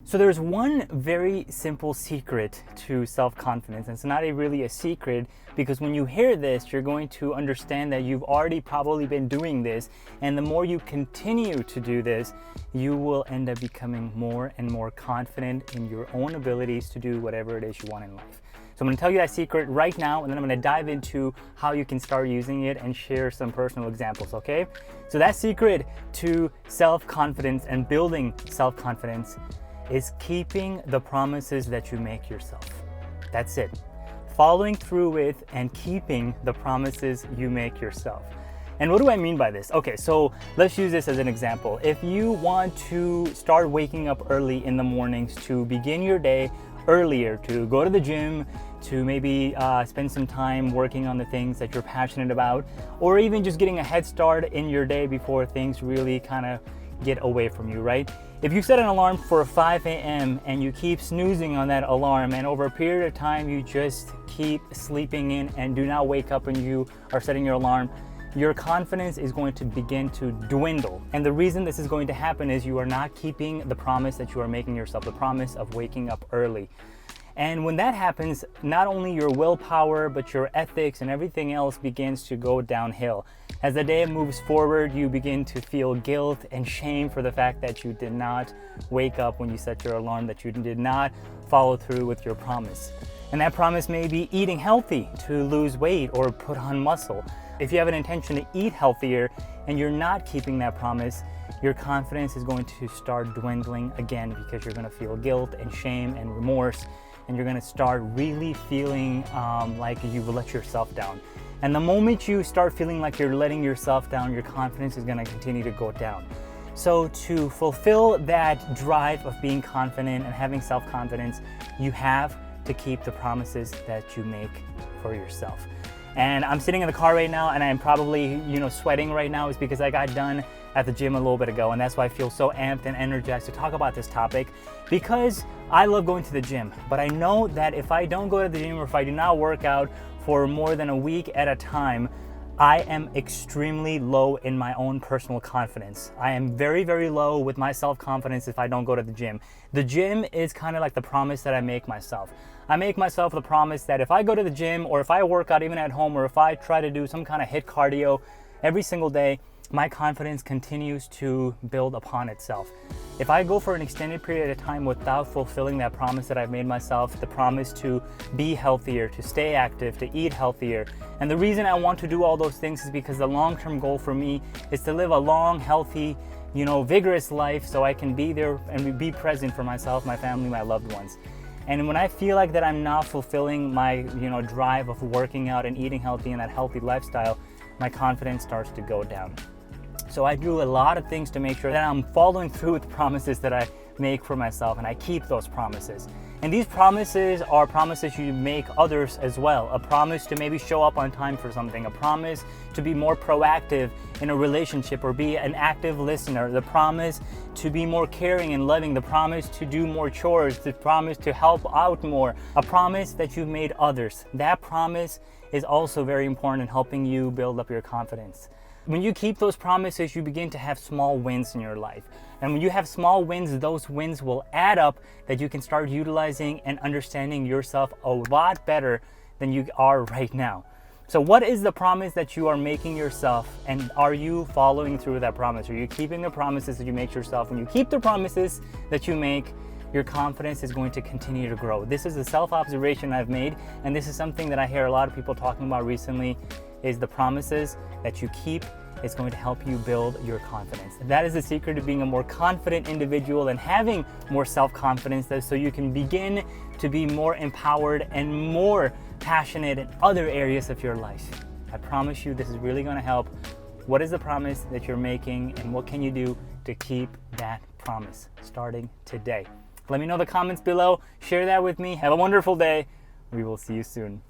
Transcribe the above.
So there's one very simple secret to self-confidence. And it's not really a secret because when you hear this, you're going to understand that you've already probably been doing this. And the more you continue to do this, you will end up becoming more and more confident in your own abilities to do whatever it is you want in life. So I'm going to tell you that secret right now, and then I'm going to dive into how you can start using it and share some personal examples, okay? So that secret to self-confidence and building self-confidence is keeping the promises that you make yourself. That's it. Following through with and keeping the promises you make yourself. And what do I mean by this? Okay, so let's use this as an example. If you want to start waking up early in the mornings to begin your day earlier, to go to the gym, to maybe spend some time working on the things that you're passionate about, or even just getting a head start in your day before things really kind of get away from you, right? If you set an alarm for 5 a.m. and you keep snoozing on that alarm, and over a period of time you just keep sleeping in and do not wake up when you are setting your alarm, your confidence is going to begin to dwindle. And the reason this is going to happen is you are not keeping the promise that you are making yourself, the promise of waking up early. And when that happens, not only your willpower, but your ethics and everything else begins to go downhill. As the day moves forward, you begin to feel guilt and shame for the fact that you did not wake up when you set your alarm, that you did not follow through with your promise. And that promise may be eating healthy to lose weight or put on muscle. If you have an intention to eat healthier and you're not keeping that promise, your confidence is going to start dwindling again because you're going to feel guilt and shame and remorse. And you're gonna start really feeling like you've let yourself down. And the moment you start feeling like you're letting yourself down, your confidence is gonna continue to go down. So to fulfill that drive of being confident and having self-confidence, you have to keep the promises that you make for yourself. And I'm sitting in the car right now and I'm probably, sweating right now is because I got done at the gym a little bit ago, and that's why I feel so amped and energized to talk about this topic, because I love going to the gym. But I know that if I don't go to the gym or if I do not work out for more than a week at a time, I am extremely low in my own personal confidence. I am very, very low with my self-confidence if I don't go to the gym. The gym is kind of like the promise that I make myself. I make myself the promise that if I go to the gym or if I work out even at home or if I try to do some kind of HIIT cardio every single day, my confidence continues to build upon itself. If I go for an extended period of time without fulfilling that promise that I've made myself, the promise to be healthier, to stay active, to eat healthier, and the reason I want to do all those things is because the long-term goal for me is to live a long, healthy, vigorous life so I can be there and be present for myself, my family, my loved ones. And when I feel like that I'm not fulfilling my, drive of working out and eating healthy and that healthy lifestyle, my confidence starts to go down. So I do a lot of things to make sure that I'm following through with the promises that I make for myself, and I keep those promises. And these promises are promises you make others as well. A promise to maybe show up on time for something, a promise to be more proactive in a relationship or be an active listener, the promise to be more caring and loving, the promise to do more chores, the promise to help out more, a promise that you've made others. That promise is also very important in helping you build up your confidence. When you keep those promises, you begin to have small wins in your life. And when you have small wins, those wins will add up that you can start utilizing and understanding yourself a lot better than you are right now. So what is the promise that you are making yourself, and are you following through with that promise? Are you keeping the promises that you make yourself? When you keep the promises that you make, your confidence is going to continue to grow. This is a self-observation I've made, and this is something that I hear a lot of people talking about recently, is the promises that you keep is going to help you build your confidence. That is the secret to being a more confident individual and having more self-confidence, so you can begin to be more empowered and more passionate in other areas of your life. I promise you this is really going to help. What is the promise that you're making, and what can you do to keep that promise starting today? Let me know in the comments below. Share that with me. Have a wonderful day. We will see you soon.